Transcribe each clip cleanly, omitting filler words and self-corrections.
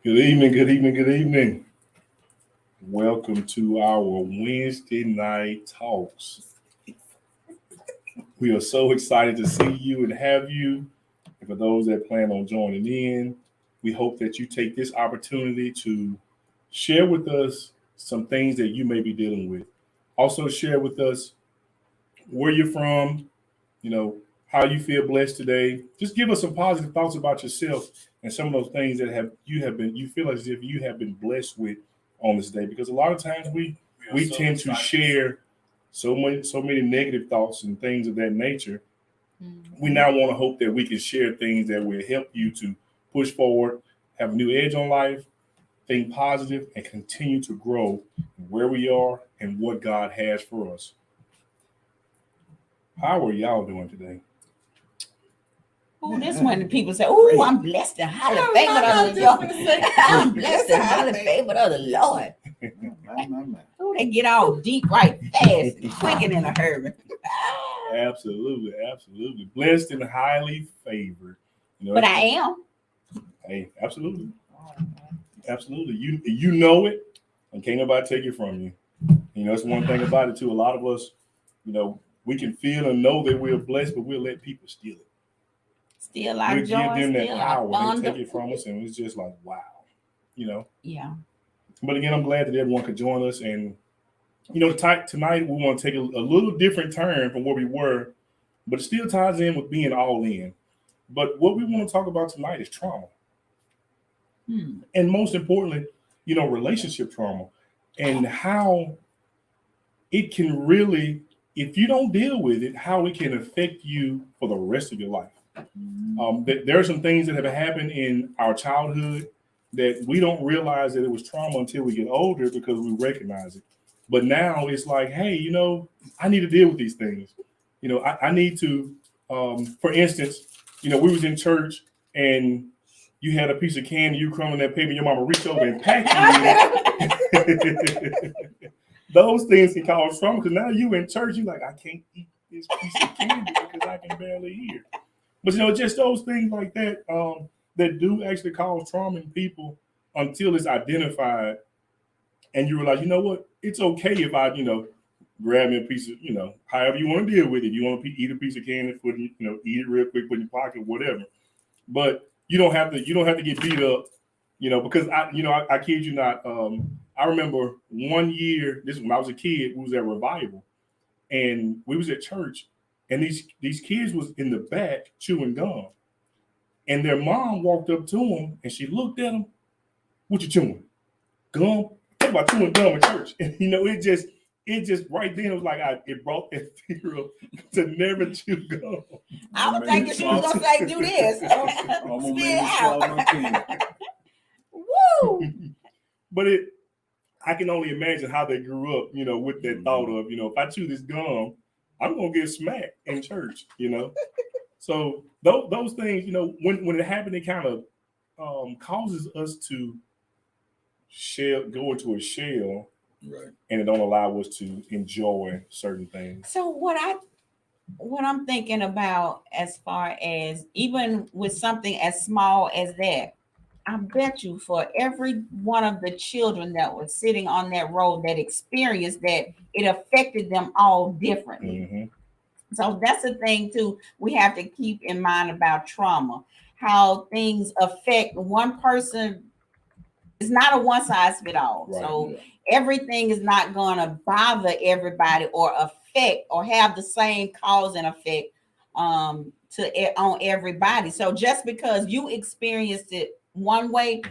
Good evening, good evening, good evening. Welcome to our Wednesday night talks. We are so excited to see you and have you. And for those that plan on joining in, we hope that you take this opportunity to share with us some things that you may be dealing with. Also, share with us where you're from, you know, how you feel blessed today. Just give us some positive thoughts about yourself and some of those things that you feel as if you have been blessed with on this day. Because a lot of times we tend to share so many negative thoughts and things of that nature. We now want to hope that we can share things that will help you to push forward, have a new edge on life, think positive, and continue to grow where we are and what God has for us. How are y'all doing today? Oh, this when the people say, "Oh, I'm blessed and highly favored of the Lord." I'm blessed and highly favored of the Lord. Oh, they get all deep right fast, and quick and in a hurry. Absolutely, absolutely. Blessed and highly favored. But I am. Hey, absolutely. Absolutely. You know it, and can't nobody take it from you. That's one thing about it too. A lot of us, we can feel and know that we're blessed, but we'll let people steal it. Still our We'll joy, give them that still power. our They thunder. take it from us, and it's just like, wow. Yeah. But again, I'm glad that everyone could join us. And, tonight we want to take a little different turn from where we were, but it still ties in with being all in. But what we want to talk about tonight is trauma. And most importantly, relationship trauma and how it can really, if you don't deal with it, how it can affect you for the rest of your life. There are some things that have happened in our childhood that we don't realize that it was trauma until we get older because we recognize it. But now it's like, hey, I need to deal with these things. I need to, for instance, we was in church and you had a piece of candy, you crumbling that paper, your mama reached over and packed you. Those things can cause trauma because now you in church, you're like, I can't eat this piece of candy because I can barely hear. But just those things like that that do actually cause trauma in people until it's identified, and you realize, what, it's okay if I, grab me a piece of, however you want to deal with it. You want to eat a piece of candy, eat it real quick, put in your pocket, whatever. But you don't have to get beat up, because I kid you not. I remember one year, this was when I was a kid, we was at Revival, and we was at church, and these kids was in the back chewing gum, and their mom walked up to them and she looked at them. What you chewing? Gum? Talk about chewing gum in church. And it just right then it was like it brought that fear up to never chew gum. I was thinking she was gonna say, "Do this." Spit out. Woo! But I can only imagine how they grew up, with that thought of, if I chew this gum, I'm gonna get smacked in church, So those things, when it happened, it kind of causes us to go into a shell, right? And it don't allow us to enjoy certain things. So what I'm thinking about, as far as even with something as small as that, I bet you for every one of the children that was sitting on that road that experienced that, it affected them all differently. Mm-hmm. So that's the thing too. We have to keep in mind about trauma, how things affect one person. It's not a one size fit all. Right. So everything is not going to bother everybody or affect or have the same cause and effect on everybody. So just because you experienced it one way,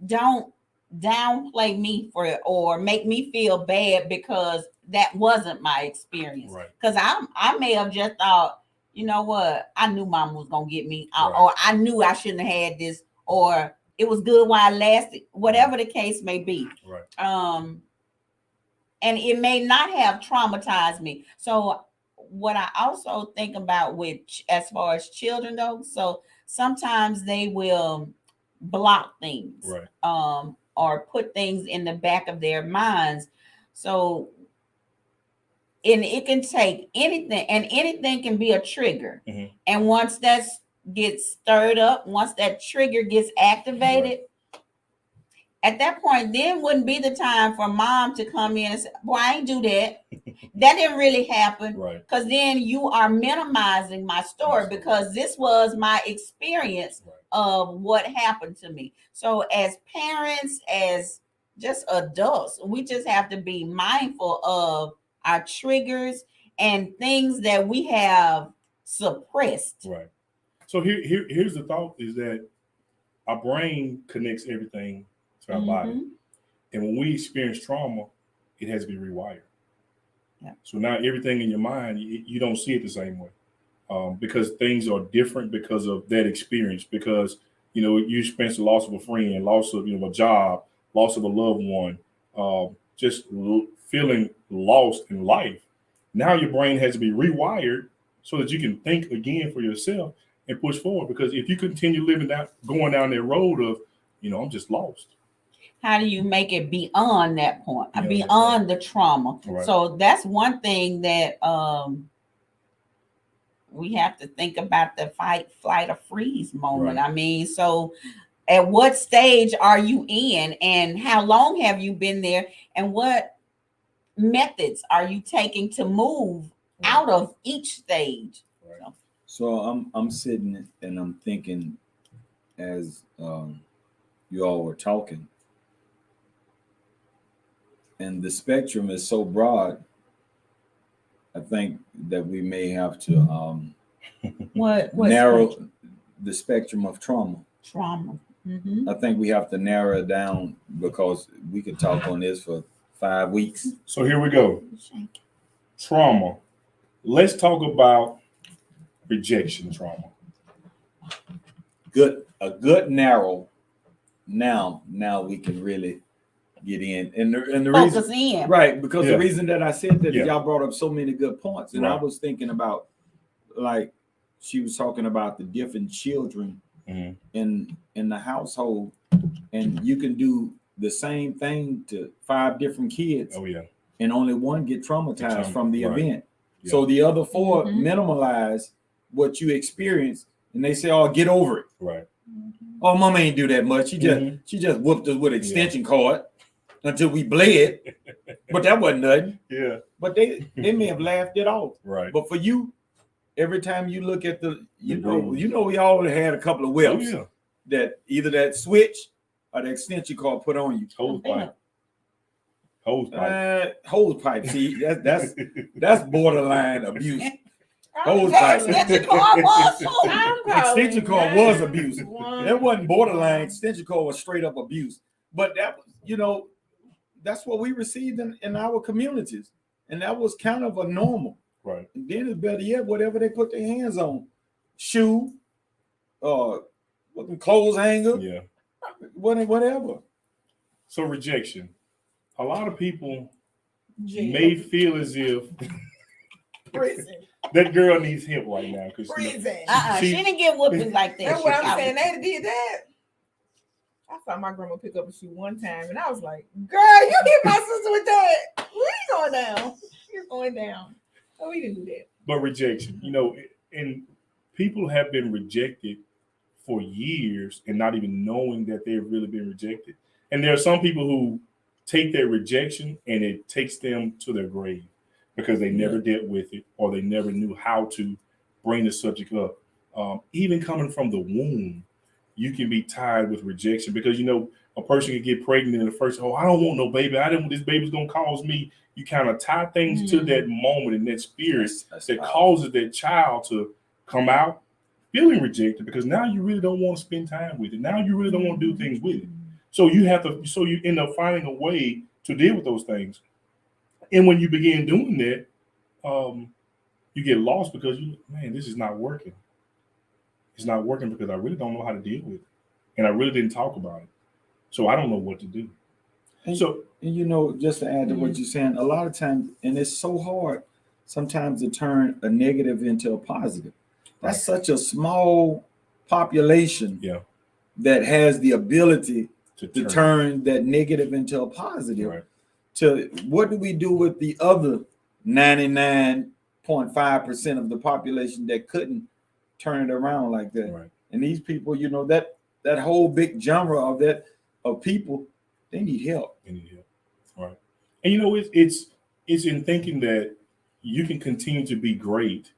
don't downplay me for it or make me feel bad because that wasn't my experience. Because I may have just thought, you know what, I knew mama was gonna get me, or I knew I shouldn't have had this, or it was good while it lasted, whatever the case may be. And it may not have traumatized me. So what I also think about with, as far as children though, so sometimes they will block things, or put things in the back of their minds. So, and it can take anything, and anything can be a trigger. And once that gets stirred up, once that trigger gets activated, at that point, then wouldn't be the time for mom to come in and say, "Boy, I ain't do that. That didn't really happen." Right. Because then you are minimizing my story because this was my experience Right. of what happened to me. So, as parents, as just adults, we just have to be mindful of our triggers and things that we have suppressed. Right. So here's the thought: is that our brain connects everything to our body, Mhm. and when we experience trauma, it has to be rewired. Yeah. So now everything in your mind, you don't see it the same way, because things are different because of that experience. Because you experienced the loss of a friend, loss of a job, loss of a loved one, just feeling lost in life. Now your brain has to be rewired so that you can think again for yourself and push forward. Because if you continue living going down that road of, I'm just lost. How do you make it beyond that point, Yeah, beyond the trauma? Right. So that's one thing that we have to think about, the fight, flight, or freeze moment. Right. I mean, so at what stage are you in, and how long have you been there, and what methods are you taking to move out of each stage? Right. So I'm sitting and I'm thinking as you all were talking, and the spectrum is so broad. I think that we may have to What narrow spectrum? the spectrum of trauma. Trauma. Mm-hmm. I think we have to narrow it down because we could talk on this for 5 weeks. So here we go. Trauma. Let's talk about rejection trauma. A good narrow. Now we can really get in, and the Focus reason, in. right? Because Yeah. the reason that I said that, Yeah. y'all brought up so many good points, and I Right. was thinking about, like, she was talking about the different children Mhm. in the household, and you can do the same thing to 5 different kids, Oh yeah. and only one get traumatized from the Right. event. Yeah. So the other 4 Mhm. minimize what you experienced, and they say, "Oh, get over it. Right. Oh, mama ain't do that much. She just whooped us with an extension cord until we bled, but that wasn't nothing." Yeah. But they may have laughed it off. Right. But for you, every time you look at you bruise. know, we all had a couple of Oh whips yeah. that either that switch or the extension cord put on you. Hose pipe. Hose pipe. Hose pipe. See, that's borderline abuse. Hose That pipe. extension cord was so. Extension cord was abuse. That wasn't borderline. Extension cord was straight up abuse. But that was, that's what we received in our communities, and that was kind of a normal. Right. And then it's better yet, whatever they put their hands on, shoe, clothes hanger, Yeah. whatever. So rejection. A lot of people may feel as if Prison. that girl needs help right now because Prison. She didn't get whooping like that. That's what I'm She- saying. They did that. I saw my grandma pick up a shoe one time, and I was like, "Girl, you hit my sister with that. We ain't going down. You're going down." Oh, we didn't do that. But rejection, and people have been rejected for years and not even knowing that they've really been rejected. And there are some people who take that rejection and it takes them to their grave because they never dealt with it or they never knew how to bring the subject up. Even coming from the womb, you can be tied with rejection because a person can get pregnant and the first, I don't want no baby. I don't. This baby's gonna cause me. You kind of tie things to that moment and that spirit that causes that child to come out feeling rejected because now you really don't want to spend time with it. Now you really don't want to do things with it. So you end up finding a way to deal with those things. And when you begin doing that, you get lost because this is not working. It's not working because I really don't know how to deal with it. And I really didn't talk about it. So I don't know what to do. And, so, and just to add to what you're saying, a lot of times, and it's so hard sometimes to turn a negative into a positive. That's such a small population that has the ability to turn that negative into a positive. Right. To what do we do with the other 99.5% of the population that couldn't turn it around like that? Right. And these people, that whole big genre of people They need help. Right. And you know, it's in thinking that you can continue to be great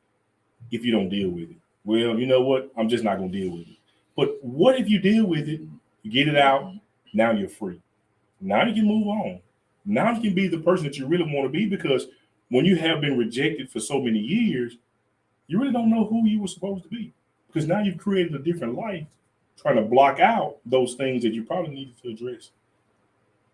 if you don't deal with it. Well, you know what? I'm just not going to deal with it. But what if you deal with it, you get it out, now you're free. Now you can move on. Now you can be the person that you really want to be, because when you have been rejected for so many years, you really don't know who you were supposed to be, because now you've created a different life, trying to block out those things that you probably needed to address.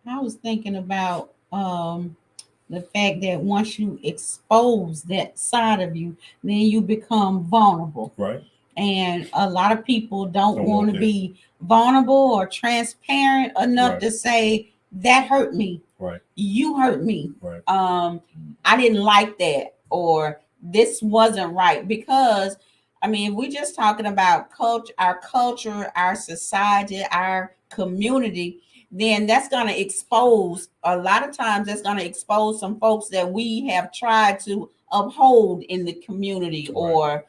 I was thinking about the fact that once you expose that side of you, then you become vulnerable. Right. And a lot of people don't Don't want want to that. be vulnerable or transparent enough Right. to say that hurt me. Right. You hurt me. Right. I didn't like that, or this wasn't right. Because I mean, if we're just talking about culture, our society, our community, then that's going to expose, a lot of times that's going to expose some folks that we have tried to uphold in the community, Right. or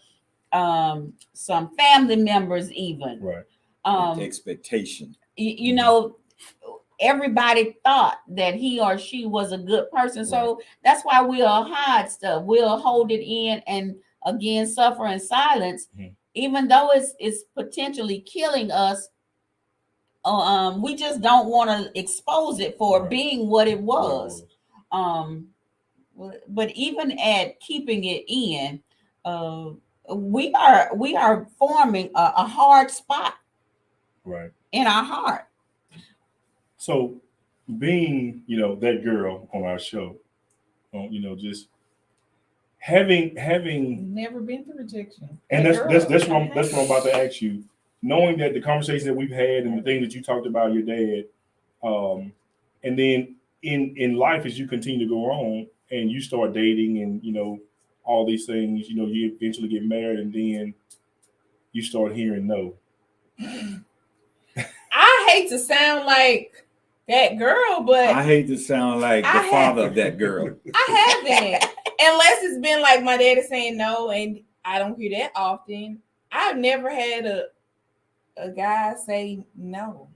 some family members even. Right. Expectation. You know, everybody thought that he or she was a good person. So that's why we'll hide stuff. We'll hold it in and again suffer in silence, even though it's potentially killing us. We just don't want to expose it for being what it was. But even at keeping it in, we are forming a hard spot Right. in our heart. So being, you know, that girl on our show, you know, just having Never been through rejection. and that's what I'm about to ask you. Knowing that the conversation that we've had and the thing that you talked about your dad, and then in life as you continue to go on and you start dating and you know all these things, you know, you eventually get married and then you start hearing no. I hate to sound like that girl, but I hate to sound like the father of that girl. I haven't. Unless it's been like my daddy saying no, and I don't hear that often. I've never had a guy say no.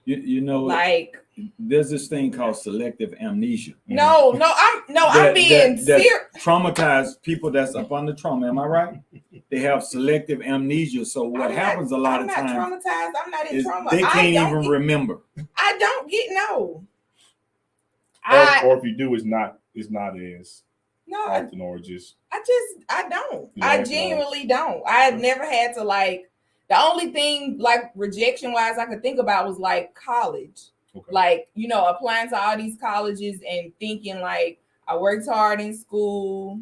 You know, Like, there's this thing called selective amnesia. no, I'm being serious. Traumatized people that's up under trauma. Am I right? They have selective amnesia. So what happens a lot of times? I'm not traumatized. I'm not in Is trauma. they can't even remember. I don't get no. Or if you do, it's not as No, often, or just I don't. You I like genuinely don't. I've never had to like. The only thing like rejection wise I could think about was like college. okay. Like, you know, applying to all these colleges and thinking like I worked hard in school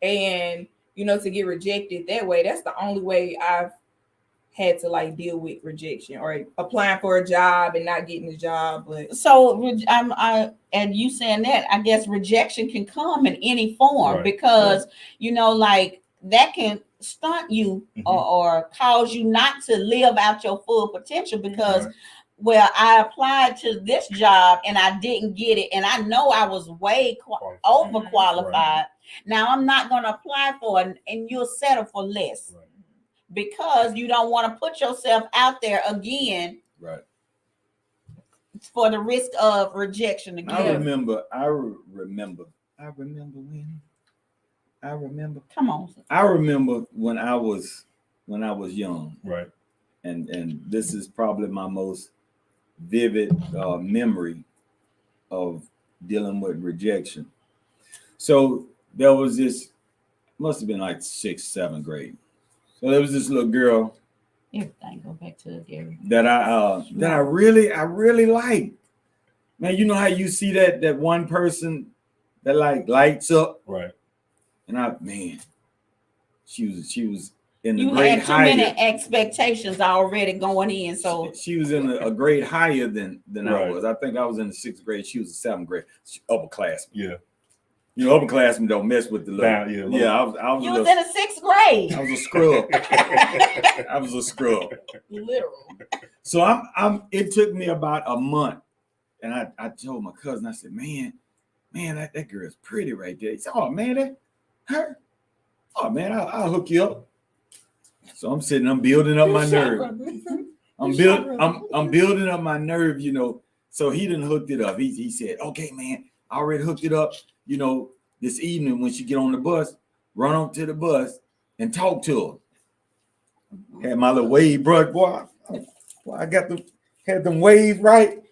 and, you know, to get rejected that way. That's the only way I've had to like deal with rejection, or applying for a job and not getting the job. But So and you saying that, I guess rejection can come in any form, Right. because you know, like that can stunt you or cause you not to live out your full potential, because well, I applied to this job and I didn't get it, and I know I was way overqualified. Right. Now I'm not going to apply for it, and you'll settle for less because you don't want to put yourself out there again, for the risk of rejection again. I remember Come on. I remember when I was young. Right. And this is probably my most vivid memory of dealing with rejection. So there was this, must have been like 6th, 7th grade. So there was this little girl Everything go back to Gary. that I really liked. Man, you know how you see that one person that like lights up, Right. And she was in the You grade had too many higher. expectations already going in, so She was in a grade higher than I Right. was. I think I was in the 6th grade. She was the 7th grade. Upperclassman. Yeah. You know, upperclassmen don't mess with the little. Yeah, I was you a was little, in the 6th grade. I was a scrub. I was a scrub. literal. So I'm. It took me about a month, and I told my cousin. I said, "Man, that girl's pretty right there." He said, "Oh man, that her. Oh man, I'll hook you up." So I'm sitting. I'm building up my nerve. I'm building up my nerve. You know, So he done hooked it up. He said, okay, man, I already hooked it up. You know, this evening when she get on the bus, run up to the bus and talk to her. Had my little wave brush, boy. I had them waves right.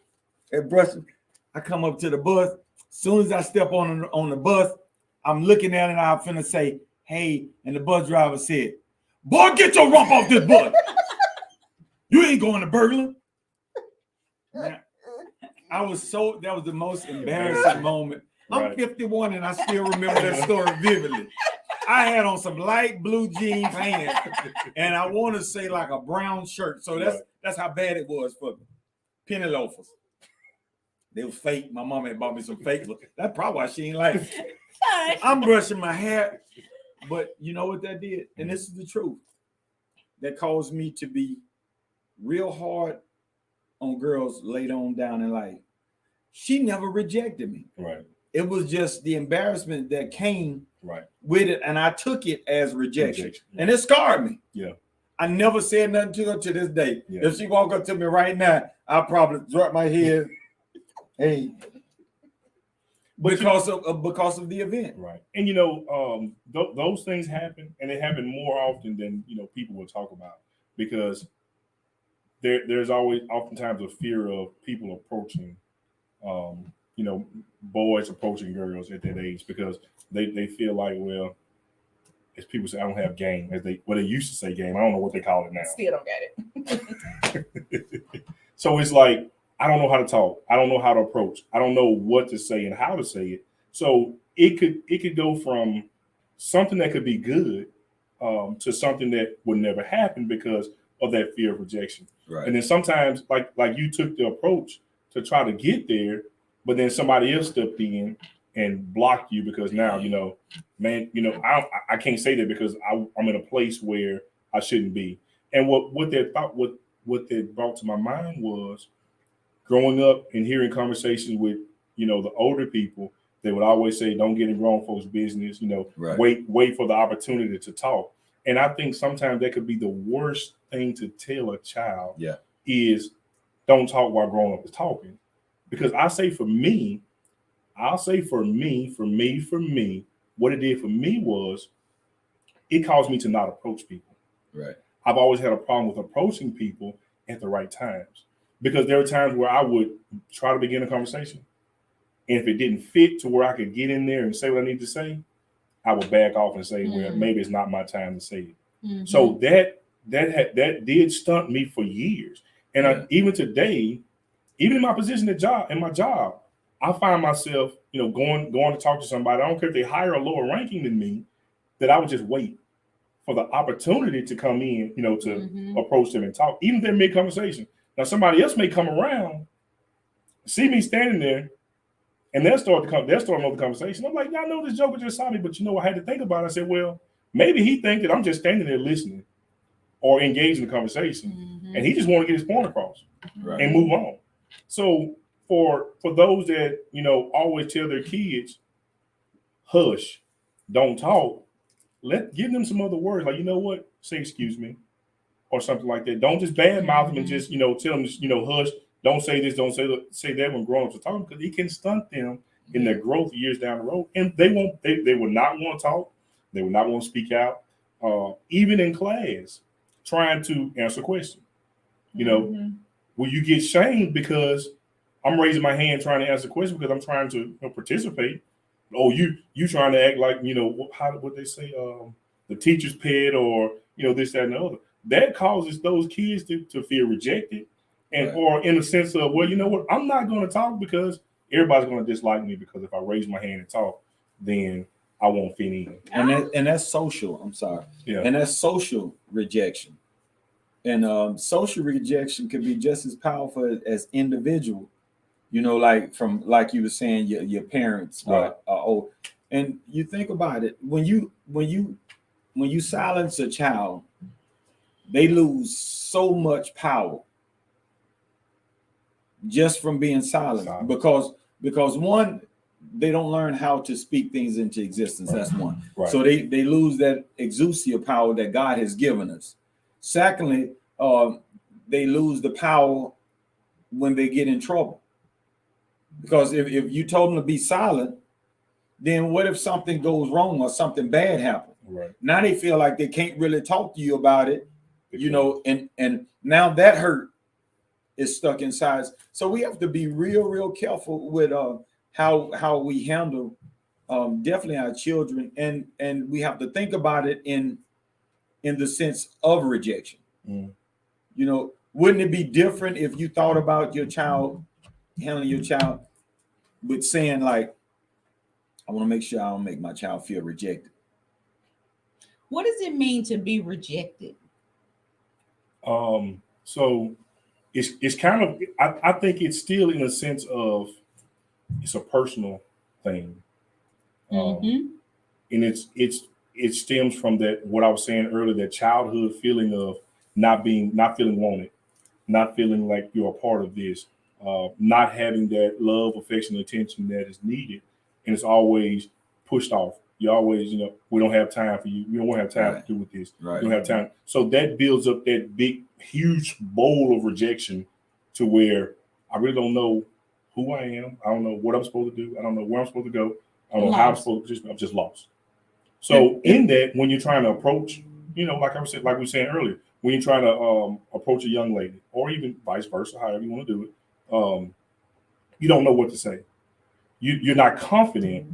And brush. I come up to the bus. As soon as I step on the bus, I'm looking at it and I'm finna say, hey, and the bus driver said, boy, get your rump off this bus. You ain't going to Berglund. Man, that was the most embarrassing moment. I'm 51 and I still remember that story vividly. I had on some light blue jean pants and I want to say like a brown shirt. So that's how bad it was for me. Penny loafers. They were fake. My mom had bought me some fake. That's probably why she ain't like it. I'm brushing my hair. But you know what that did? And this is the truth. That caused me to be real hard on girls later on down in life. She never rejected me. Right. It was just the embarrassment that came with it, and I took it as rejection. And it scarred me. Yeah. I never said nothing to her to this day. Yeah. If she walk up to me right now, I'll probably drop my head. Hey. Because of the event. Right. And you know, those things happen, and they happen more often than people will talk about, because there's always oftentimes a fear of people approaching boys approaching girls at that age, because they feel like, well, as people say, I don't have game, they used to say game. I don't know what they call it now. Still don't get it. So it's like, I don't know how to talk. I don't know how to approach. I don't know what to say and how to say it. So it could go from something that could be good to something that would never happen because of that fear of rejection. Right. And then sometimes, like you took the approach to try to get there, but then somebody else stepped in and blocked you because now, I can't say that because I'm in a place where I shouldn't be. And what that brought to my mind was growing up and hearing conversations with, the older people. They would always say, don't get in grown folks' business, wait for the opportunity to talk. And I think sometimes that could be the worst thing to tell a child is don't talk while grown up is talking. Because I'll say for me, what it did for me was it caused me to not approach people. Right. I've always had a problem with approaching people at the right times, because there were times where I would try to begin a conversation, and if it didn't fit to where I could get in there and say what I need to say, I would back off and say, well, maybe it's not my time to say it. Mm-hmm. So that did stunt me for years. And even today, even in my position in my job, I find myself, going to talk to somebody. I don't care if they higher or lower ranking than me, that I would just wait for the opportunity to come in, to approach them and talk, even if they're mid-conversation. Now, somebody else may come around, see me standing there, and they'll start another conversation. I'm like, I know this joker just saw me, but I had to think about it. I said, well, maybe he thinks that I'm just standing there listening or engaged in the conversation, and he just want to get his point across and move on. So for those that, always tell their kids, hush, don't talk, give them some other words. Like, you know what? Say, excuse me, or something like that. Don't just badmouth them and just, tell them, hush, don't say this, don't say that when grown-ups are talking, because it can stunt them in their growth years down the road. And they will not want to talk. They will not want to speak out. Even in class, trying to answer a question. Will you get shamed because I'm raising my hand trying to answer a question because I'm trying to participate? Oh, you trying to act like, what they say, the teacher's pet, or, this, that, and the other. That causes those kids to feel rejected, and or in the sense of, well, you know what, I'm not going to talk because everybody's going to dislike me, because if I raise my hand and talk, then I won't fit in. And that's social. I'm sorry. Yeah. And that's social rejection. And social rejection can be just as powerful as individual. Like you were saying, your parents are old, and you think about it, when you silence a child, they lose so much power just from being silent. Because one, they don't learn how to speak things into existence. That's one. Right. So they lose that exousia power that God has given us. Secondly, they lose the power when they get in trouble. Because if you told them to be silent, then what if something goes wrong or something bad happens? Right. Now they feel like they can't really talk to you about it, you know, and now that hurt is stuck inside. So we have to be real careful with how we handle definitely our children, and we have to think about it in the sense of rejection. Mm. You know, wouldn't it be different if you thought about your child, handling your child with saying like, I want to make sure I don't make my child feel rejected? What does it mean to be rejected? So it's kind of, I think it's still in a sense of, it's a personal thing. Mm-hmm. And it stems from that, what I was saying earlier, that childhood feeling of not feeling wanted, not feeling like you're a part of this, not having that love, affection, attention that is needed, and it's always pushed off. You always, you know, we don't have time for you. We don't want to have time to do with this. Right. We don't have time. So that builds up that big, huge bowl of rejection to where I really don't know who I am. I don't know what I'm supposed to do. I don't know where I'm supposed to go. I don't know how I'm supposed to. I'm just lost. So in that, when you're trying to approach, you know, like we were saying earlier, when you're trying to approach a young lady, or even vice versa, however you want to do it, you don't know what to say. You're not confident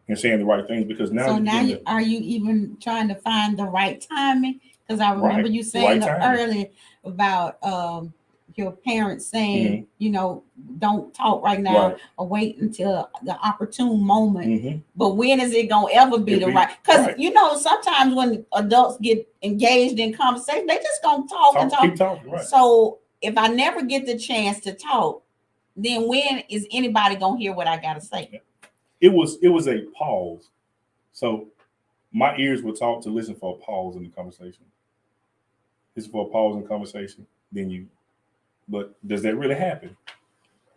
in saying the right things, because now. So now, are you even trying to find the right timing? Because I remember you saying earlier about your parents saying, you know, don't talk right now, or wait until the opportune moment. But when is it gonna ever be the right? Because you know, sometimes when adults get engaged in conversation, they just gonna talk and talk. Keep talking, right. So if I never get the chance to talk, then when is anybody gonna hear what I gotta say? It was a pause. So my ears were taught to listen for a pause in the conversation. Listen for a pause in the conversation, but does that really happen?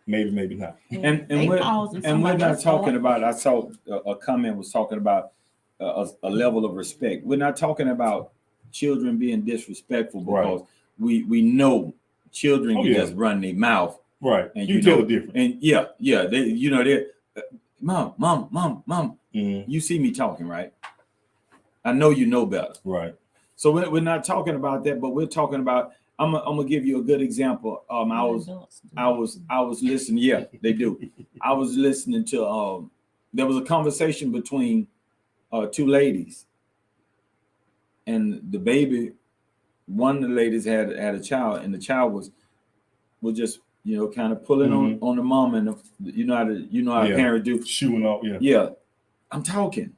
Maybe not. And we're not talking about, I saw a comment was talking about a level of respect. We're not talking about children being disrespectful, because we know children just run their mouth. Right. And you tell the difference. And they're mom. You see me talking, right? I know you know better. Right. So we're not talking about that, but we're talking about, I'm gonna give you a good example. I was listening. Yeah, they do. I was listening to there was a conversation between two ladies, and the baby, one of the ladies had a child, and the child was just, you know, kind of pulling on the mom, and you know how parents do, shooing off. Yeah, I'm talking,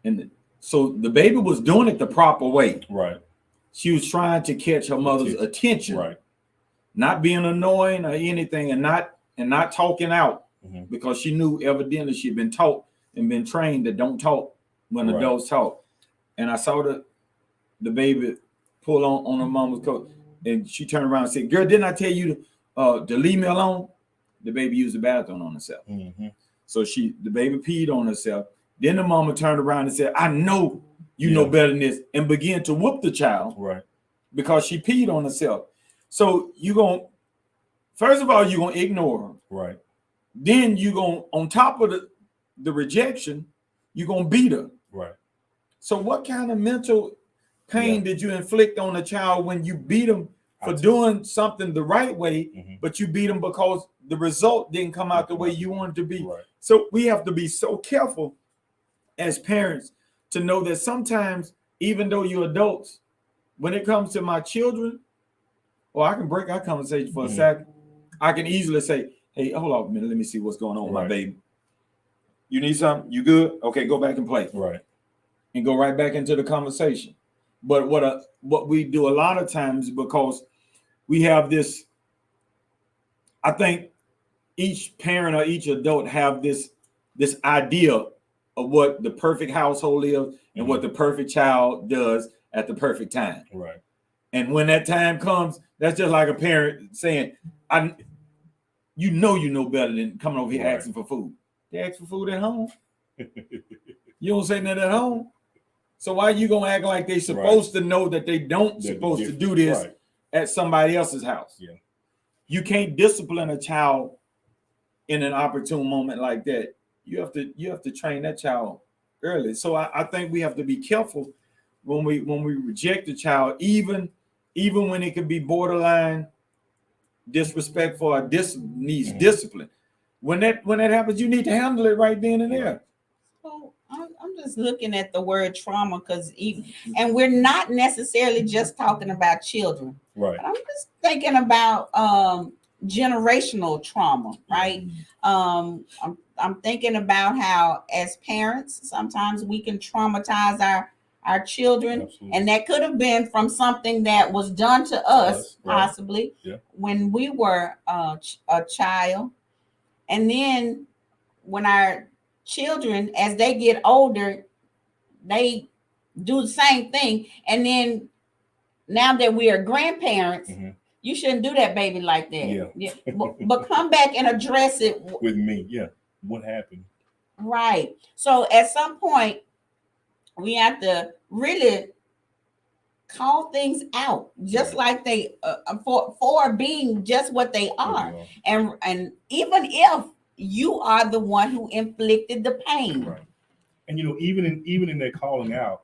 and so the baby was doing it the proper way. Right. She was trying to catch her mother's attention, right? Not being annoying or anything, and not talking out, because she knew evidently she'd been taught and been trained that don't talk when adults talk. And I saw the baby pull on her mama's coat, and she turned around and said, "Girl, didn't I tell you to leave me alone?" The baby used the bathroom on herself, so the baby peed on herself. Then the mama turned around and said, "I know you know better than this," and began to whoop the child, right? Because she peed on herself. So first of all, you're gonna ignore her, right? Then you're gonna, on top of the rejection, you're gonna beat her, right? So what kind of mental pain did you inflict on a child when you beat them for doing something the right way, but you beat them because the result didn't come out the way you wanted to be? Right. So we have to be so careful as parents to know that sometimes, even though you're adults, when it comes to my children, I can break our conversation for a second. I can easily say, "Hey, hold on a minute. Let me see what's going on with my baby. You need something? You good? Okay, go back and play." Right. And go right back into the conversation. But what we do a lot of times, because we have this, I think each parent or each adult have this idea of what the perfect household is and what the perfect child does at the perfect time. Right. And when that time comes, that's just like a parent saying, you know better than coming over here asking for food. They ask for food at home. You don't say nothing at home. So why are you gonna act like they supposed to know that they don't supposed to do this at somebody else's house? Yeah. You can't discipline a child in an opportune moment like that, you have to train that child early. So I think we have to be careful when we reject a child, even when it could be borderline disrespectful or needs discipline. When that happens, you need to handle it right then and there. So I'm just looking at the word trauma because and we're not necessarily just talking about children. Right. But I'm just thinking about generational trauma, right? I'm thinking about how as parents sometimes we can traumatize our children. Absolutely. And that could have been from something that was done to us possibly when we were a child. And then when our children, as they get older, they do the same thing. And then now that we are grandparents, you shouldn't do that baby like that. Yeah. But come back and address it with me. Yeah. What happened? Right. So at some point, we have to really call things out, just like they for being just what they are. And even if you are the one who inflicted the pain. Right. And even in that calling out,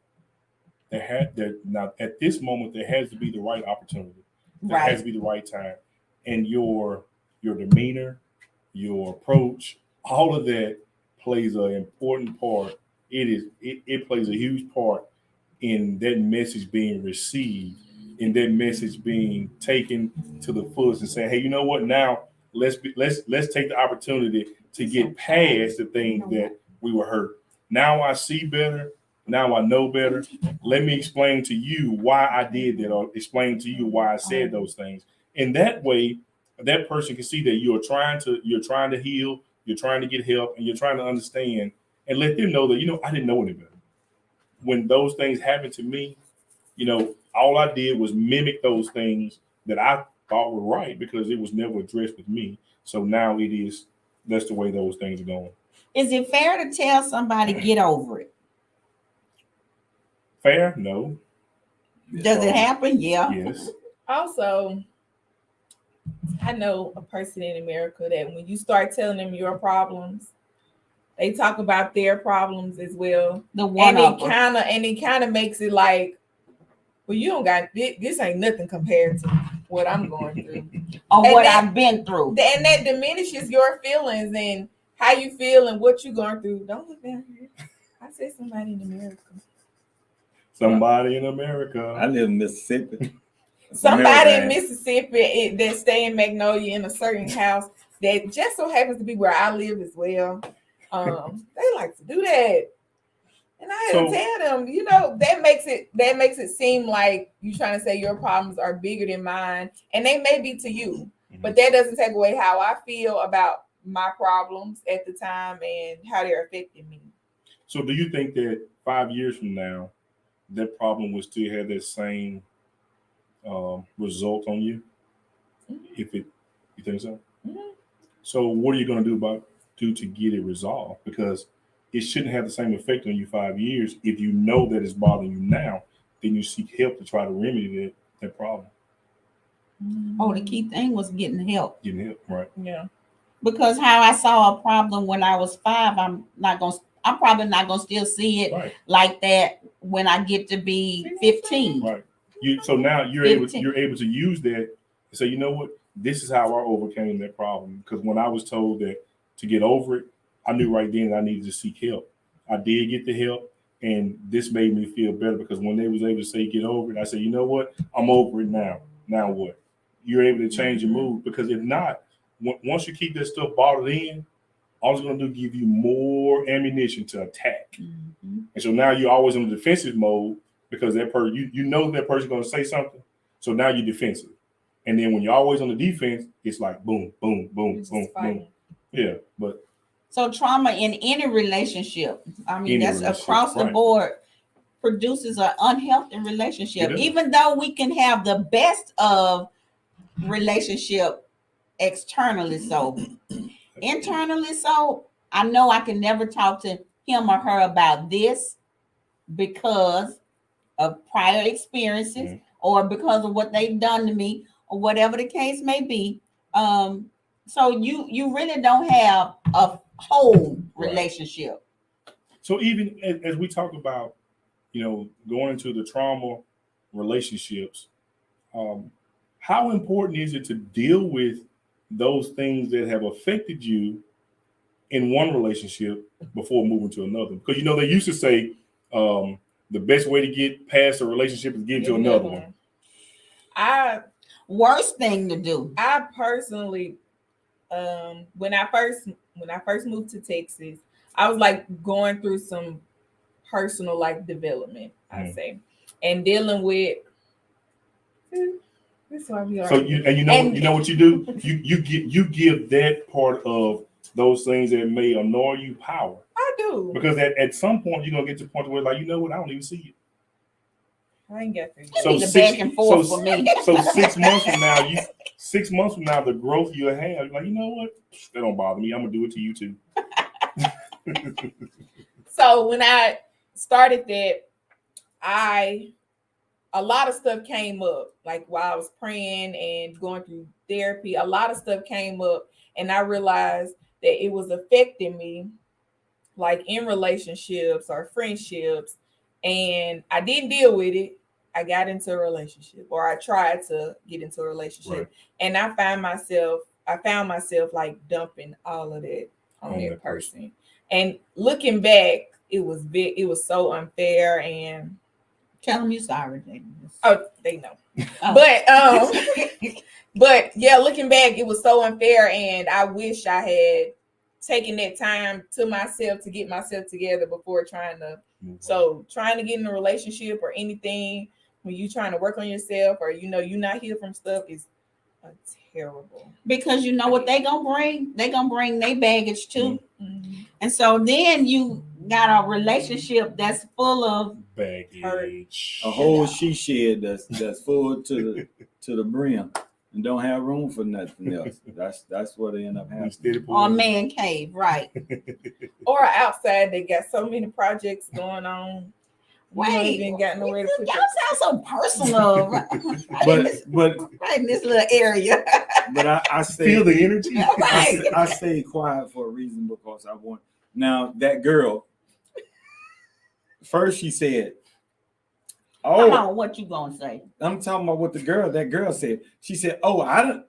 now at this moment there has to be the right opportunity. There has to be the right time. And your demeanor, your approach, all of that plays an important part. It plays a huge part in that message being received, in that message being taken to the fullest and saying, hey, you know what? Now let's take the opportunity to get past the things that we were hurt. Now I see better. Now I know better. Let me explain to you why I did that, or explain to you why I said those things. And that way, that person can see that you're trying to heal, you're trying to get help, and you're trying to understand, and let them know that, I didn't know any better. When those things happened to me, all I did was mimic those things that I thought were right because it was never addressed with me. So now that's the way those things are going. Is it fair to tell somebody get over it? Fair? No. Does it happen? Yeah. Yes. Also, I know a person in America that when you start telling them your problems, they talk about their problems as well. And it kind of makes it like, well, you don't got this ain't nothing compared to what I'm going through or what I've been through. And that diminishes your feelings and how you feel and what you're going through. Don't look down here. I said somebody in America. Somebody in America. I live in Mississippi. Somebody in Mississippi that stay in Magnolia in a certain house that just so happens to be where I live as well. They like to do that. And I had to tell them, that makes it seem like you trying to say your problems are bigger than mine. And they may be to you, but that doesn't take away how I feel about my problems at the time and how they're affecting me. So do you think that 5 years from now, that problem will still have that same result on you? You think so? So what are you going to do to get it resolved? Because it shouldn't have the same effect on you 5 years. If you know that it's bothering you now, then you seek help to try to remedy that problem. Oh, the key thing was getting help. Getting help, right? Yeah. Because how I saw a problem when I was 5, I'm probably not gonna still see it like that when I get to be 15. Right. So now you're able to use that and say, you know what, this is how I overcame that problem. Because when I was told that to get over it, I knew right then I needed to seek help. I did get the help, and this made me feel better because when they was able to say get over it, I said, you know what, I'm over it now. Now what? You're able to change your mood, because if not, once you keep that stuff bottled in, all it's going to do is give you more ammunition to attack. And so now you're always in the defensive mode because that person, you know that person's going to say something. So now you're defensive. And then when you're always on the defense, it's like boom, boom, boom, boom, boom. Yeah, but. So trauma in any relationship, that's across the board, produces an unhealthy relationship. Even though we can have the best of relationship externally, so internally, so I know I can never talk to him or her about this because of prior experiences or because of what they've done to me or whatever the case may be. So you really don't have a whole Right. relationship. So even as we talk about, going into the trauma relationships, how important is it to deal with those things that have affected you in one relationship before moving to another? Because they used to say the best way to get past a relationship is get into another one. Worst thing to do. I personally, when I first moved to Texas, I was like going through some personal like development, I say, and dealing with. That's why we are. So you know what you do? You give that part of those things that may annoy you power. I do. Because at some point you're gonna get to the point where like, you know what, I don't even see it. I ain't got that. So back and forth for me. So 6 months from now, 6 months from now, the growth you'll have, you're like, you know what? That don't bother me. I'm gonna do it to you too. So when I started that, a lot of stuff came up. Like while I was praying and going through therapy, a lot of stuff came up, and I realized that it was affecting me, like in relationships or friendships, and I didn't deal with it. I got into a relationship, or I tried to get into a relationship, right. And I found myself like dumping all of that on that person. And looking back, it was so unfair. And tell them you're sorry, James. Oh, they know. But yeah, looking back, it was so unfair, and I wish I had taken that time to myself to get myself together before trying to. So trying to get in a relationship or anything when you're trying to work on yourself, or you're not healed from stuff, is terrible. Because what they gonna bring? They gonna bring their baggage too. Mm-hmm. And so then you got a relationship that's full of baggage, a whole she shed that's full to the brim and don't have room for nothing else. That's what they end up having. Or a man cave, right? Or outside, they got so many projects going on. Wait, ain't got nowhere to put. Y'all sound so personal, but right in this little area. But I say feel the energy. I stay quiet for a reason, because I want. Now that girl, first she said, "Oh, come on, what you gonna say?" I'm talking about what that girl said. She said, "Oh, I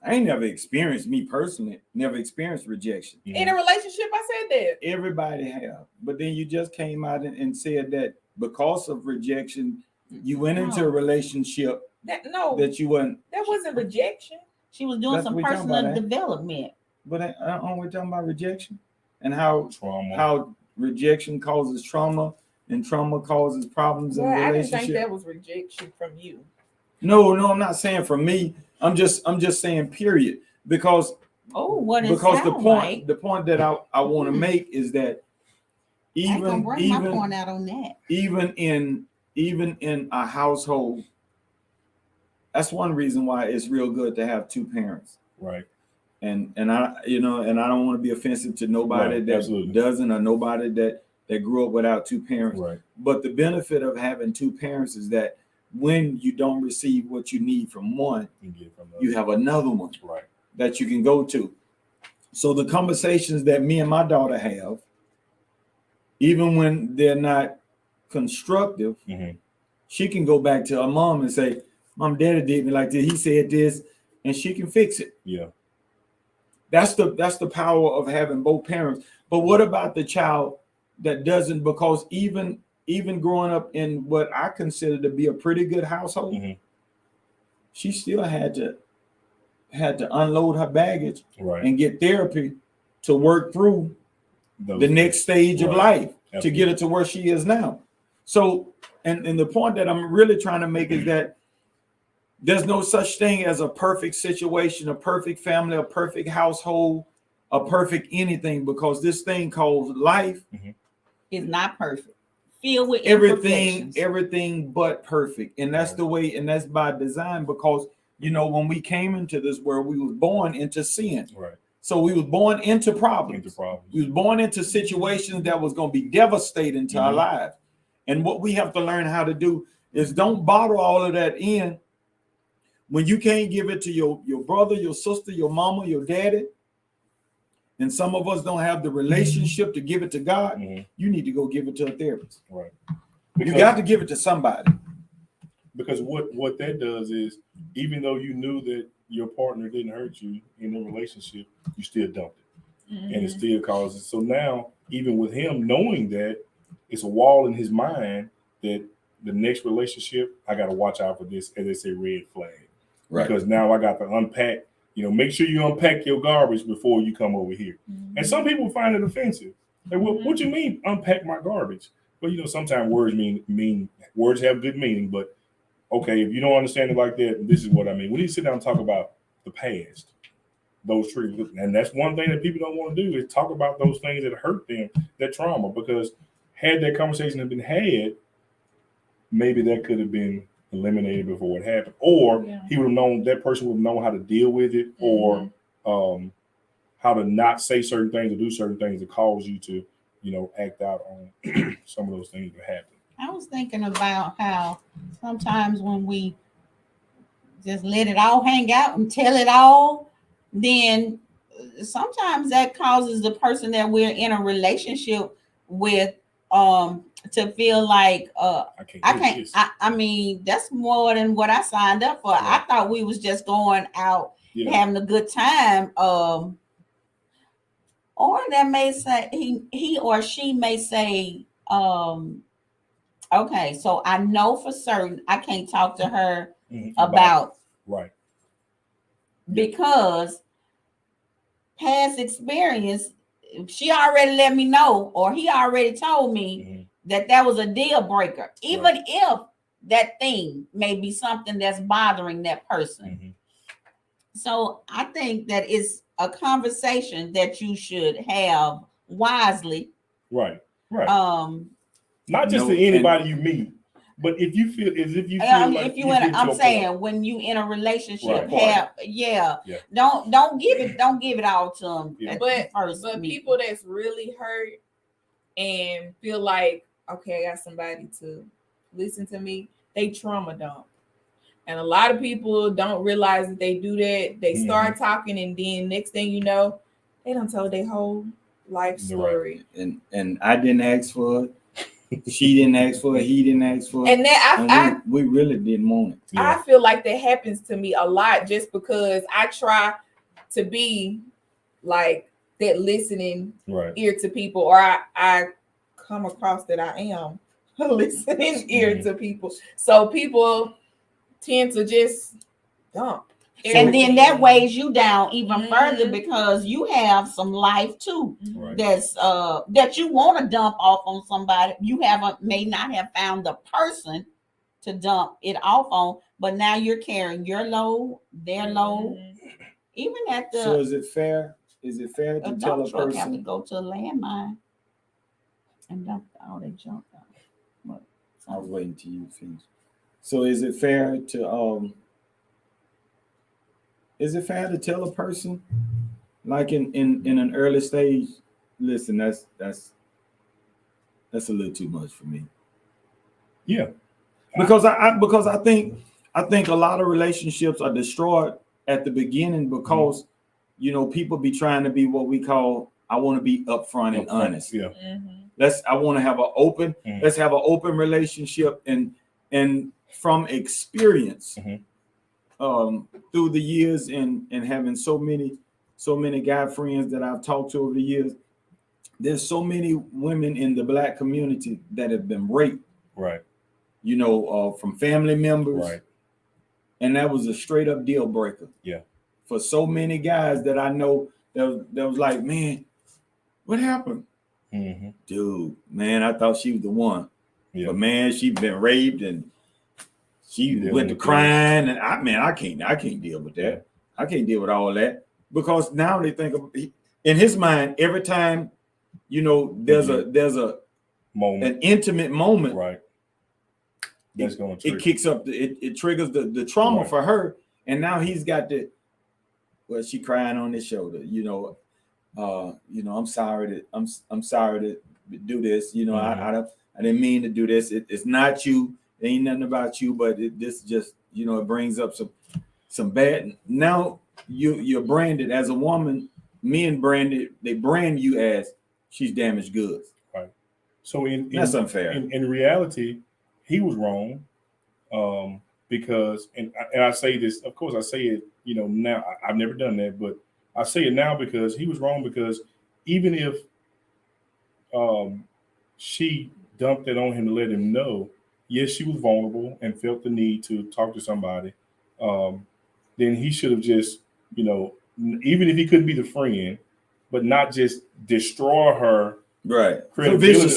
ain't never experienced rejection in a relationship." I said that everybody have, but then you just came out and said that because of rejection, you went into a relationship that you wasn't. That wasn't rejection. She was doing some personal development. But aren't we talking about rejection and how rejection causes trauma and trauma causes problems in relationships? I didn't think that was rejection from you. No, I'm not saying from me. I'm just saying period, because the point that I want to make is that even my point out on that. Even in a household, that's one reason why it's real good to have two parents. Right. And I don't want to be offensive to nobody that absolutely doesn't, or nobody that grew up without two parents. Right. But the benefit of having two parents is that when you don't receive what you need from one, you have another one that you can go to. So the conversations that me and my daughter have, even when they're not constructive, she can go back to her mom and say, "Mom, Daddy did me like this. He said this," and she can fix it. Yeah. That's the power of having both parents. But what about the child that doesn't? Because even growing up in what I consider to be a pretty good household, she still had to unload her baggage and get therapy to work through the next stage of life. Absolutely. To get her to where she is now. So, and the point that I'm really trying to make is that there's no such thing as a perfect situation, a perfect family, a perfect household, a perfect anything, because this thing called life is not perfect. Filled with everything but perfect. And that's the way, and that's by design, because when we came into this world, we was born into sin. Right. So we was born into problems. We was born into situations that was going to be devastating to our lives. And what we have to learn how to do is don't bottle all of that in. when you can't give it to your brother, your sister, your mama, your daddy, and some of us don't have the relationship to give it to God, you need to go give it to a therapist. Right. You got to give it to somebody. Because what that does is, even though you knew that your partner didn't hurt you in the relationship, you still dumped it. And it still causes. So now, even with him knowing that, it's a wall in his mind that the next relationship, I got to watch out for this, as they say, red flag. Right. Because now I got to unpack, make sure you unpack your garbage before you come over here. And some people find it offensive. Like, what you mean, unpack my garbage? Well, sometimes words words have good meaning, but okay, if you don't understand it like that, this is what I mean. We need to sit down and talk about the past, those triggers. And that's one thing that people don't want to do is talk about those things that hurt them, that trauma, because had that conversation been had, maybe that could have been eliminated before it happened. Or he would have known, that person would have known how to deal with it, or how to not say certain things or do certain things that cause you to, act out on some of those things that happen. I was thinking about how sometimes when we just let it all hang out and tell it all, then sometimes that causes the person that we're in a relationship with to feel like I mean, that's more than what I signed up for. Right. I thought we was just going out having a good time. Or that may say he or she may say, okay, so I know for certain I can't talk to her about right, because past experience, she already let me know, or he already told me that was a deal breaker, even if that thing may be something that's bothering that person. So I think that it's a conversation that you should have wisely. Right. Not just to anybody you meet, but if you feel as if you feel like I'm saying when you in a relationship, don't give it all to them. But people that's really hurt and feel like, okay, I got somebody to listen to me, they trauma dump. And a lot of people don't realize that they do that. They start talking, and then next thing you know, they done told their whole life story. Right. And I didn't ask for it. She didn't ask for it. He didn't ask for it. And then we really didn't want it. Yeah. I feel like that happens to me a lot just because I try to be like that listening ear to people, or I come across that I am a listening ear to people. So people tend to just dump. And then that weighs you down even further because you have some life too that's that you want to dump off on somebody. You may not have found the person to dump it off on, but now you're carrying your load, their load. Even at the So is it fair to tell a person have to go to a landmine and dump all that junk out? I was waiting till you finish. So is it fair to tell a person like in an early stage, listen, that's a little too much for me. Yeah. Because I think a lot of relationships are destroyed at the beginning because people be trying to be what we call, I want to be upfront and honest. Yeah. I want to have an open, let's have an open relationship and from experience through the years and having so many guy friends that I've talked to over the years, there's so many women in the Black community that have been raped, right? From family members, right? And that was a straight up deal breaker. Yeah. For so many guys that I know that was like, man, what happened? Dude, man, I thought she was the one. Yeah. But man, she's been raped and she went to crying, and I can't deal with that. I can't deal with all that because now they think in his mind every time there's a moment, an intimate moment, right? That's going to it kicks up it triggers the trauma for her, and now he's got she crying on his shoulder. I'm sorry to do this. I didn't mean to do this. It's not you. It ain't nothing about you, but this just, it brings up some. some bad. Now you're branded as a woman. Men they brand you as she's damaged goods. Right. So that's unfair. In reality, he was wrong. Because and I say this, of course, I say it, now I've never done that, but I say it now because he was wrong. Because even if she dumped it on him to let him know, yes, she was vulnerable and felt the need to talk to somebody, then he should have just, even if he couldn't be the friend, but not just destroy her credibility,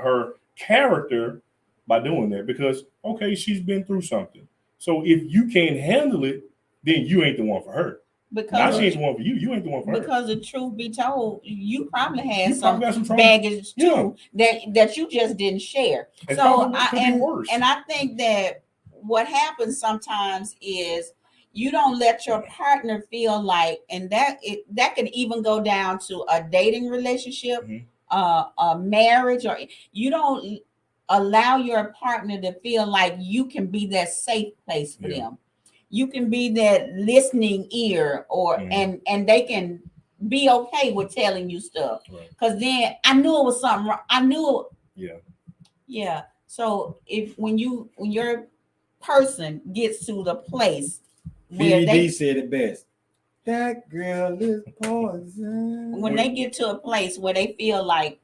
her character by doing that. Because okay, she's been through something. So if you can't handle it, then you ain't the one for her. Because she ain't the one for you. You ain't the one for her. Because the truth be told, you probably had some baggage too that you just didn't share. And so I think that what happens sometimes is you don't let your partner feel like, and that can even go down to a dating relationship, a marriage, or you don't allow your partner to feel like you can be that safe place for them. You can be that listening ear, or and they can be okay with telling you stuff. Because then I knew it was something wrong. I knew it. Yeah. So when your person gets to the place where they said it best. That girl is poison. When they get to a place where they feel like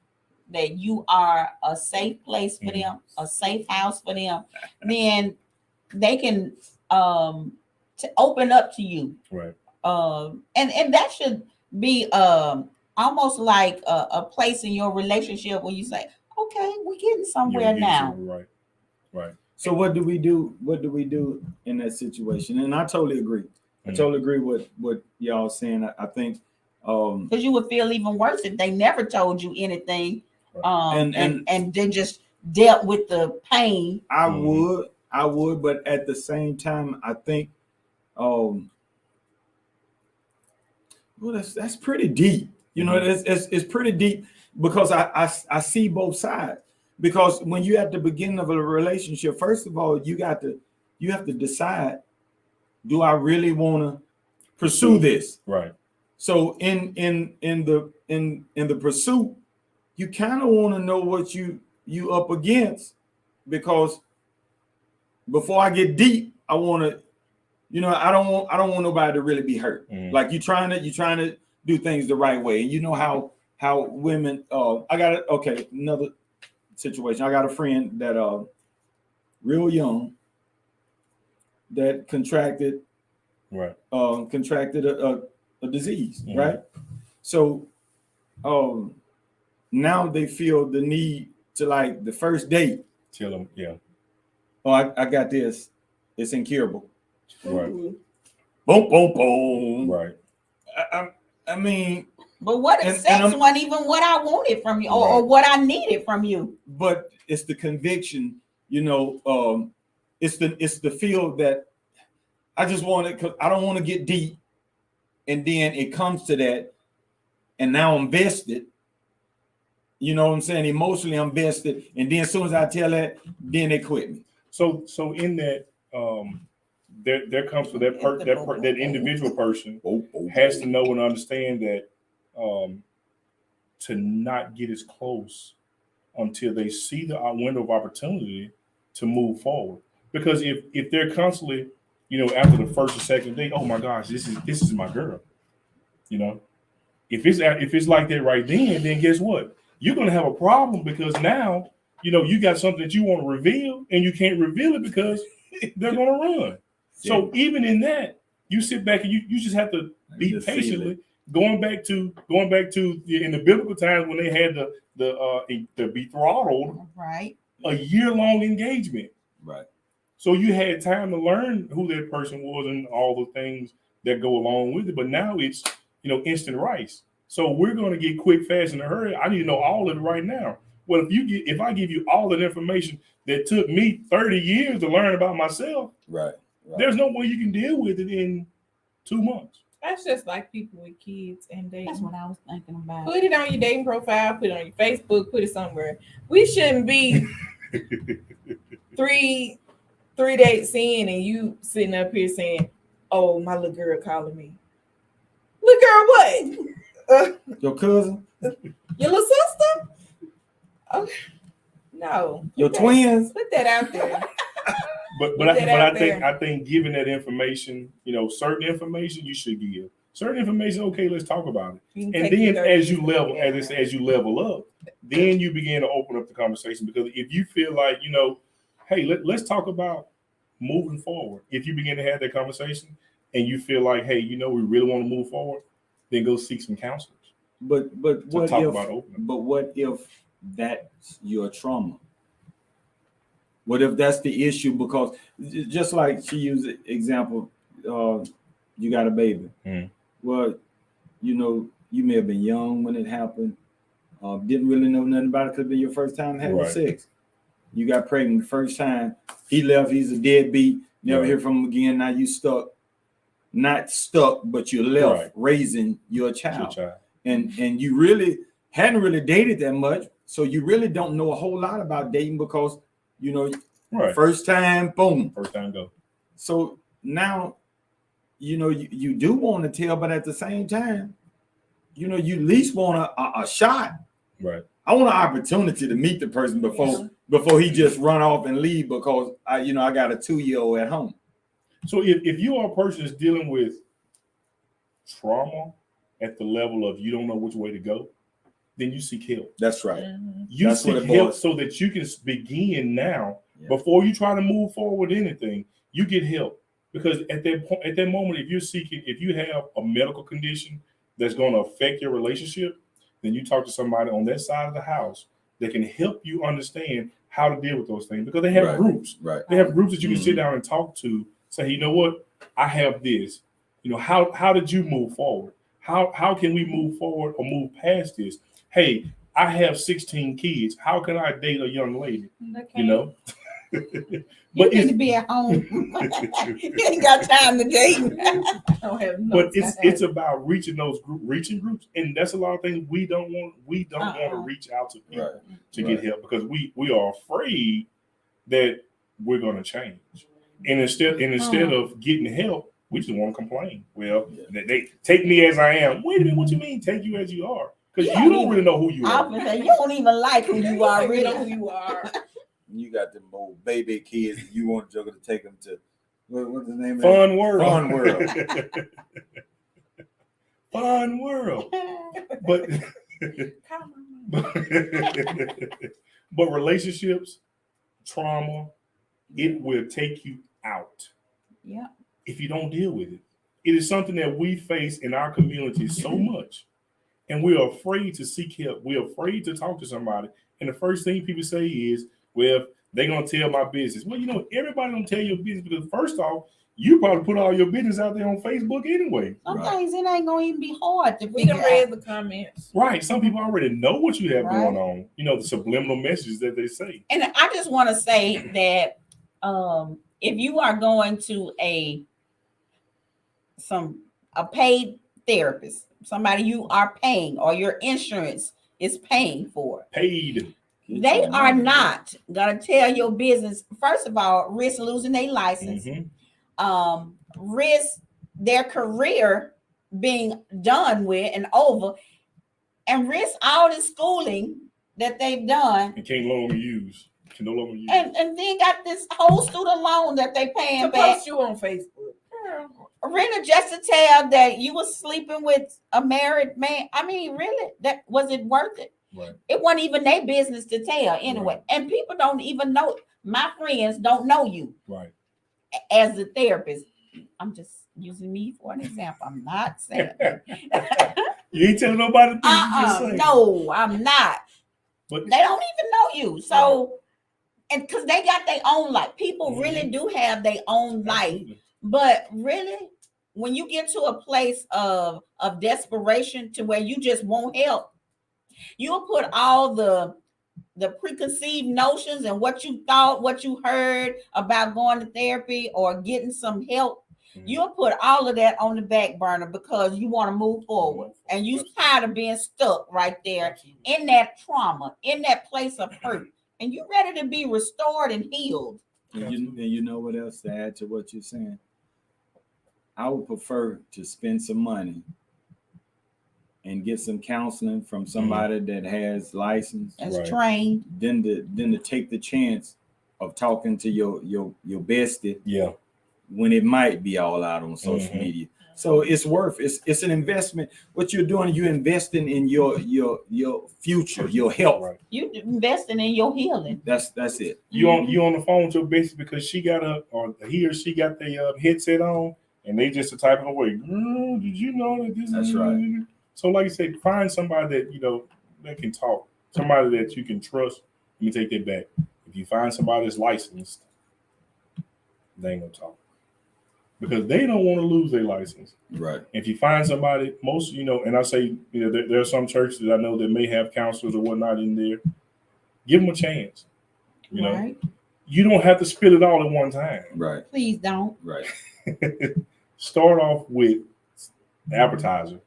that you are a safe place for them, a safe house for them, then they can to open up to you. Right. And that should be almost like a place in your relationship where you say, okay, we're getting somewhere now. Right. So what do we do? What do we do in that situation? And I totally agree. I totally agree with what y'all saying. I think because you would feel even worse if they never told you anything, and they just dealt with the pain. I would, but at the same time, I think, well, that's pretty deep. It's pretty deep because I see both sides. Because when you're at the beginning of a relationship, first of all, you have to decide, do I really want to pursue this? Right. So in the pursuit, you kind of want to know what you up against, because before I get deep, I want to, I don't want nobody to really be hurt. Like you're trying to do things the right way, and you know how women. Another situation. I got a friend that real young that contracted a disease, right? So now they feel the need to, like, the first date tell them, I got this, it's incurable. Right. Boom, boom, boom. Right. I mean, but what if sex wasn't even what I wanted from you, or what I needed from you? But it's the conviction, it's the feel that I just want it, because I don't want to get deep, and then it comes to that, and now I'm vested. You know what I'm saying? Emotionally, I'm vested, and then as soon as I tell that, then they quit me. So in that, there comes to that individual person has to know and understand that to not get as close until they see the window of opportunity to move forward. Because if they're constantly, after the first or second day, oh my gosh, this is my girl, if it's like that right then guess what? You're gonna have a problem, because now you got something that you want to reveal, and you can't reveal it because they're gonna run. So even in that, you sit back and you just have to be patiently going back to in the biblical times when they had the betrothed, right, a year-long engagement, right. So you had time to learn who that person was and all the things that go along with it. But now it's instant rice. So we're going to get quick, fast, in a hurry. I need to know all of it right now. Well, if I give you all that information that took me 30 years to learn about myself, right. There's no way you can deal with it in 2 months. That's just like people with kids and dating. That's what I was thinking about. Put it on your dating profile, put it on your Facebook, put it somewhere. We shouldn't be 3 3 dates in and you sitting up here saying, "Oh, my little girl calling me." Little girl, what? Your cousin, Your little sister? Okay. No. your twins. Put that out there. But I think giving that information, certain information you should give. Certain information, okay, let's talk about it. And then as you level up, then you begin to open up the conversation. Because if you feel like, hey, let's talk about moving forward. If you begin to have that conversation and you feel like, hey, we really want to move forward, then go seek some counselors. But what if that's your trauma? What if that's the issue? Because just like she used the example, you got a baby. Mm. Well, you may have been young when it happened. Didn't really know nothing about it. Could be your first time having sex. You got pregnant the first time. He left. He's a deadbeat. Never hear from him again. Now you stuck. Not stuck, but you're left raising your child. And you really hadn't really dated that much. So you really don't know a whole lot about dating because first time, boom. First time go. So now, you do want to tell, but at the same time, you at least want a shot. Right. I want an opportunity to meet the person before he just run off and leave because I got a 2-year-old at home. So if you are a person that's dealing with trauma at the level of you don't know which way to go, then you seek help. That's right. You seek help so that you can begin now. Yeah. Before you try to move forward with anything, you get help. Because at that moment, if you have a medical condition that's going to affect your relationship, then you talk to somebody on that side of the house that can help you understand how to deal with those things. Because they have groups. Right. They have groups that you can sit down and talk to. Say, you know what? I have this. How did you move forward? How can we move forward or move past this? Hey, I have 16 kids. How can I date a young lady? Okay. You need to be at home. You ain't got time to date. But it's about reaching those groups, and that's a lot of things we don't want. We don't want to reach out to people to get help because we are afraid that we're going to change. And instead of getting help, we just want to complain. Well, they take me as I am. Wait a minute, what you mean take you as you are? Because you don't really know who you are. You don't even like who you are. Really know who you are. You got them old baby kids. You want Joker to take them to what's the name? Fun World. Fun World. Fun World. But relationships, trauma, it will take you out. Yeah. If you don't deal with it. It is something that we face in our community so much. And we're afraid to seek help. We're afraid to talk to somebody. And the first thing people say is, well, they're going to tell my business. Well, everybody don't tell your business because first off, you probably put all your business out there on Facebook anyway. Sometimes it ain't going to even be hard to We done read the comments. Right. Some people already know what you have going on. The subliminal messages that they say. And I just want to say that if you are going to a paid therapist, somebody you are paying or your insurance is paying for. Paid. They are not going to tell your business, first of all, risk losing their license, risk their career being done with and over, and risk all the schooling that they've done. And can no longer use. And then got this whole student loan that they paying to back. Post you on Facebook. Really, just to tell that you was sleeping with a married man. I mean, really, that was it worth it? Right. It wasn't even their business to tell anyway. Right. And people don't even know. My friends don't know you. Right. As a therapist. I'm just using me for an example. I'm not saying you ain't telling nobody. No, I'm not. But they don't even know you. So, and because they got their own life. People really do have their own life. But really, when you get to a place of desperation to where you just won't help, you'll put all the preconceived notions and what you thought, what you heard about going to therapy or getting some help. You'll put all of that on the back burner because you want to move forward and you're tired of being stuck right there in that trauma, in that place of hurt, and you're ready to be restored and healed. And you know what else to add to what you're saying? I would prefer to spend some money and get some counseling from somebody that has license That's trained. than to take the chance of talking to your bestie. Yeah. When it might be all out on social media. So it's it's an investment. What you're doing, you're investing in your future, your health. Right. You investing in your healing. That's it. You on the phone with your bestie because she got he or she got the headset on and they just typing away. Girl, did you know that this? That's right. So like you said, find somebody that that can talk, somebody that you can trust. Let me take that back. If you find somebody that's licensed, they ain't gonna talk because they don't want to lose their license. Right. If you find somebody, most and I say there are some churches that I know that may have counselors or whatnot in there. Give them a chance. Right. You don't have to spill it all at one time. Right. Please don't. Right. Start off with advertising.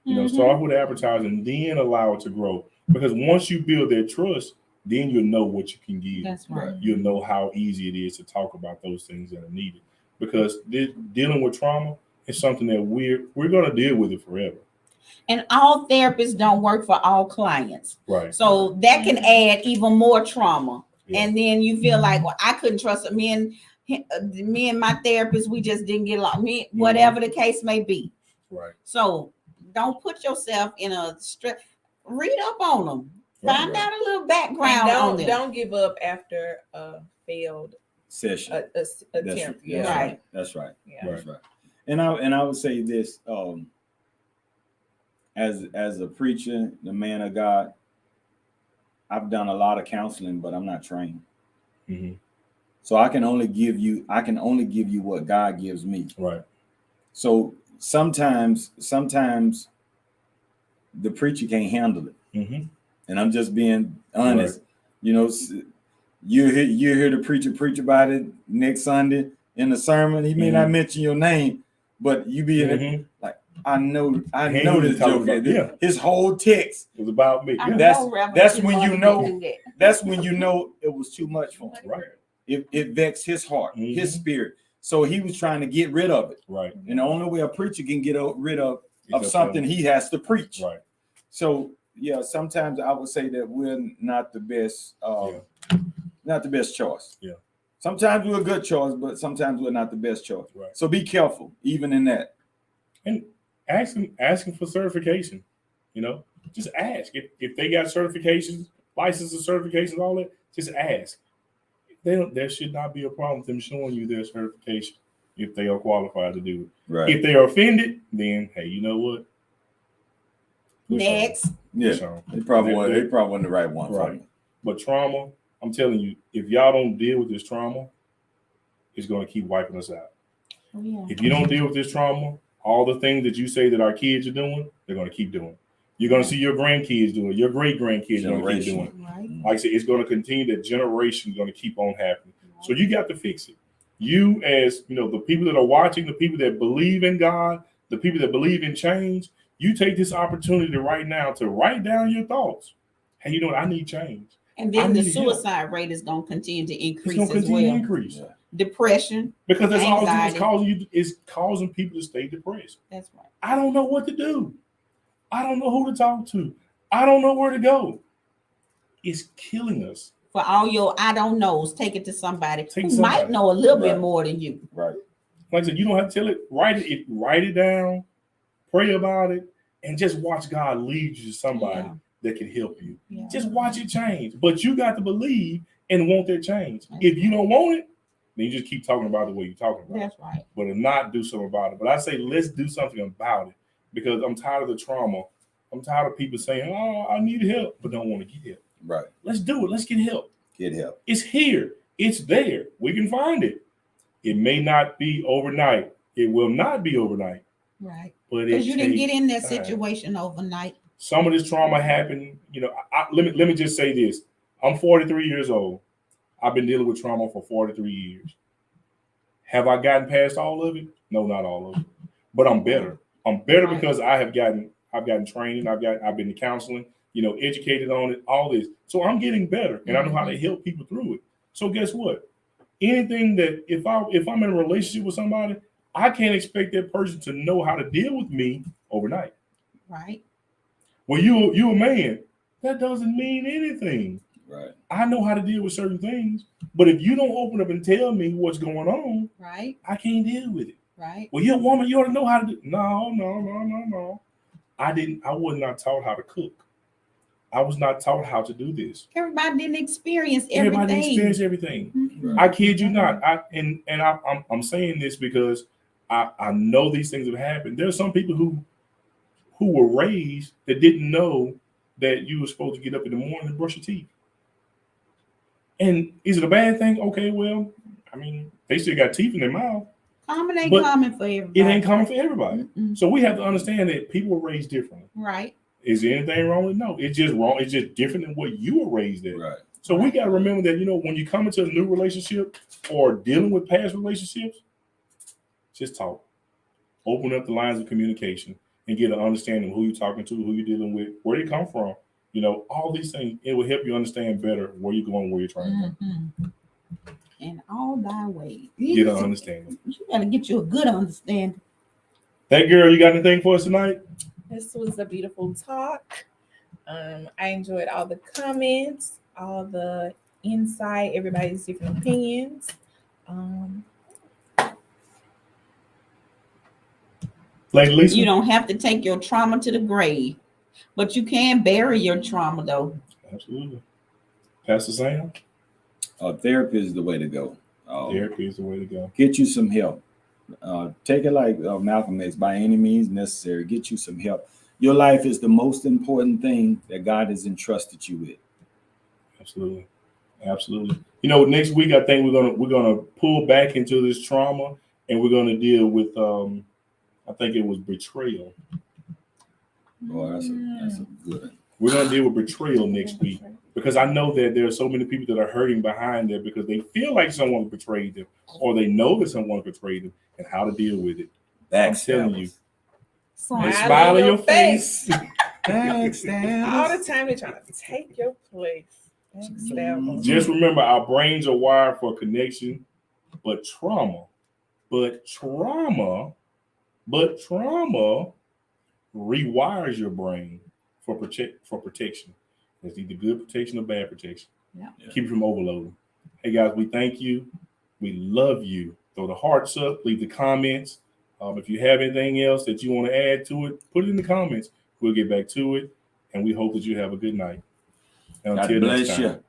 Start off with advertising, and then allow it to grow. Because once you build that trust, then you'll know what you can give. That's right. You'll know how easy it is to talk about those things that are needed. Because dealing with trauma is something that we're going to deal with it forever. And all therapists don't work for all clients. Right. So that can add even more trauma. Yeah. And then you feel like, well, I couldn't trust me and my therapist, we just didn't get along. Whatever the case may be. Right. So don't put yourself in a stress. Read up on them. Find out a little background on them. Don't give up after a failed session. Attempt. That's right. That's right. Yeah. That's right. And I would say this, as a preacher, the man of God, I've done a lot of counseling, but I'm not trained. Mm-hmm. So I can only give you what God gives me. Right. So sometimes the preacher can't handle it. Mm-hmm. And I'm just being honest. Right. You hear the preacher preach about it next Sunday in the sermon. He may not mention your name, but you be like, I know this joke. His whole text was about me. That's when you know. That's when you know it was too much for him. Right. It vexed his heart, his spirit. So he was trying to get rid of it. Right. And the only way a preacher can get rid of something, he has to preach. Right. So yeah, sometimes I would say that we're not the best, not the best choice. Yeah. Sometimes we're a good choice, but sometimes we're not the best choice. Right. So be careful, even in that. And asking for certification. Just ask if they got certifications, licenses, certifications, all that. Just ask. There should not be a problem with them showing you their certification if they are qualified to do it. Right. If they are offended, then hey, you know what? Next. Yeah, they probably wasn't the right one. Right. But trauma, I'm telling you, if y'all don't deal with this trauma, it's going to keep wiping us out. Oh, yeah. If you don't deal with this trauma, all the things that you say that our kids are doing, they're going to keep doing. You're going to see your grandkids doing it. Your great-grandkids are going to keep doing it. Right. Like I said, it's going to continue. That generation is going to keep on happening. So you got to fix it. You, as the people that are watching, the people that believe in God, the people that believe in change, you take this opportunity right now to write down your thoughts. Hey, you know what? I need change. And then the suicide rate is going to continue to increase as well. Increase. Yeah. Depression. Because that's all anxiety. it's causing you. It's causing people to stay depressed. That's right. I don't know what to do. I don't know who to talk to. I don't know where to go. It's killing us. For all your I don't knows, take it to somebody who might know a little bit more than you. Right. Like I said, you don't have to tell it. Write it down. Pray about it, and just watch God lead you to somebody that can help you. Yeah. Just watch it change. But you got to believe and want that change. If you don't want it, then you just keep talking about it the way you're talking about it. That's right. But if not, do something about it. But I say let's do something about it because I'm tired of the trauma. I'm tired of people saying, "Oh, I need help," but don't want to get help. Right. Let's do it. Let's get help. Get help. It's here. It's there. We can find it. It may not be overnight. It will not be overnight. Right. But because you didn't get in that situation overnight. Some of this trauma happened. Let me just say this. I'm 43 years old. I've been dealing with trauma for 43 years. Have I gotten past all of it? No, not all of it. But I'm better. I'm better because I've gotten training. I've been to counseling, educated on it, all this. So I'm getting better and I know how to help people through it. So guess what? anything that if I'm in a relationship with somebody, I can't expect that person to know how to deal with me overnight. Right. Well, you a man, that doesn't mean anything. Right. I know how to deal with certain things, but if you don't open up and tell me what's going on, Right. I can't deal with it. Right. Well, you're a woman, you ought to know how to do. No. I was not taught how to cook. I was not taught how to do this. Everybody didn't experience everything. Everybody didn't experience everything. Mhm. I kid you not. I'm saying this because I know these things have happened. There are some people who were raised that didn't know that you were supposed to get up in the morning and brush your teeth. And is it a bad thing? Okay, well, I mean, they still got teeth in their mouth. Common ain't But common for everybody. It ain't common for everybody. Mm-mm. So we have to understand that people were raised differently. Right. Is there anything wrong with it? No? It's just wrong. It's just different than what you were raised in. Right. So we got to remember that, when you come into a new relationship or dealing with past relationships, just talk. Open up the lines of communication and get an understanding of who you're talking to, who you're dealing with, where you come from. All these things, it will help you understand better where you're going, where you're trying to go. Mhm. And all thy ways. Get an understanding. You got to get you a good understanding. Hey, girl, you got anything for us tonight? This was a beautiful talk. I enjoyed all the comments, all the insight, everybody's different opinions. Lady Lisa? You don't have to take your trauma to the grave, but you can bury your trauma, though. Absolutely. Pastor Sam? Therapy is the way to go. Therapy is the way to go. Get you some help. Take it like Malcolm X, by any means necessary. Get you some help. Your life is the most important thing that God has entrusted you with. Absolutely. Next week I think we're gonna pull back into this trauma, and we're gonna deal with I think it was betrayal. Boy, that's a good one. We're gonna deal with betrayal next week, because I know that there are so many people that are hurting behind there because they feel like someone betrayed them, or they know that someone betrayed them, and how to deal with it. I'm telling you. Smile Smile on your face. All the time they're trying to take your place. Just remember, our brains are wired for connection, but trauma rewires your brain for protection. It's either good protection or bad protection. Yeah. Keep you from overloading. Hey guys, we thank you. We love you. Throw the hearts up. Leave the comments. If you have anything else that you want to add to it, put it in the comments. We'll get back to it, and we hope that you have a good night. And until next time.